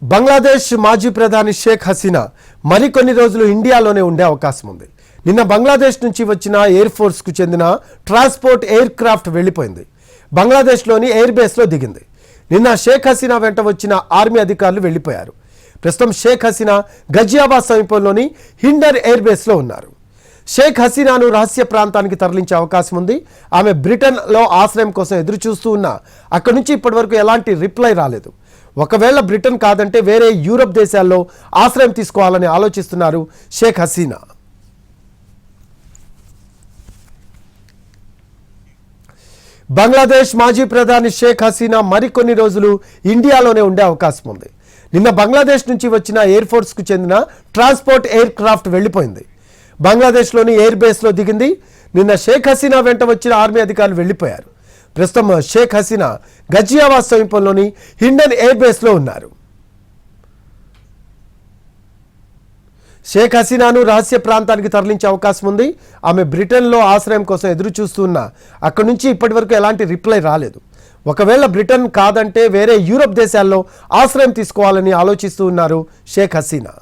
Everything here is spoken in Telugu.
బంగ్లాదేశ్ మాజీ ప్రధాని షేక్ హసీనా మరికొన్ని రోజులు ఇండియాలోనే ఉండే అవకాశం ఉంది. నిన్న బంగ్లాదేశ్ నుంచి వచ్చిన ఎయిర్ ఫోర్స్కు చెందిన ట్రాన్స్పోర్ట్ ఎయిర్ క్రాఫ్ట్ వెళ్ళిపోయింది. బంగ్లాదేశ్లోని ఎయిర్ బేస్లో దిగింది. నిన్న షేక్ హసీనా వెంట వచ్చిన ఆర్మీ అధికారులు వెళ్ళిపోయారు. ప్రస్తుతం షేక్ హసీనా గజియాబాద్ సమీపంలోని హిండర్ ఎయిర్ బేస్లో ఉన్నారు. షేక్ హసీనాను రహస్య ప్రాంతానికి తరలించే అవకాశం ఉంది. ఆమె బ్రిటన్లో ఆశ్రయం కోసం ఎదురు చూస్తూ ఉన్నా అక్కడి నుంచి ఇప్పటివరకు ఎలాంటి రిప్లై రాలేదు. ఒకవేళ బ్రిటన్ కాదంటే వేరే యూరప్ దేశాల్లో ఆశ్రయం తీసుకోవాలని ఆలోచిస్తున్నారు షేక్ హసీనా. బంగ్లాదేశ్ మాజీ ప్రధాని షేక్ హసీనా మరికొన్ని రోజులు ఇండియాలోనే ఉండే అవకాశం ఉంది. నిన్న బంగ్లాదేశ్ నుంచి వచ్చిన ఎయిర్ ఫోర్స్కు చెందిన ట్రాన్స్పోర్ట్ ఎయిర్ క్రాఫ్ట్ వెళ్ళిపోయింది. బంగ్లాదేశ్లోని ఎయిర్ బేస్లో దిగింది. నిన్న షేక్ హసీనా వెంట వచ్చిన ఆర్మీ అధికారులు వెళ్ళిపోయారు. ప్రస్తుతం షేక్ హసీనా గజియాబాద్ సమీపంలోని హిండన్ ఎయిర్ బేస్లో ఉన్నారు. షేక్ హసీనాను రహస్య ప్రాంతానికి తరలించే అవకాశం ఉంది. ఆమె బ్రిటన్లో ఆశ్రయం కోసం ఎదురు చూస్తున్నా అక్కడి నుంచి ఇప్పటివరకు ఎలాంటి రిప్లై రాలేదు. ఒకవేళ బ్రిటన్ కాదంటే వేరే యూరప్ దేశాల్లో ఆశ్రయం తీసుకోవాలని ఆలోచిస్తూ ఉన్నారు షేక్ హసీనా.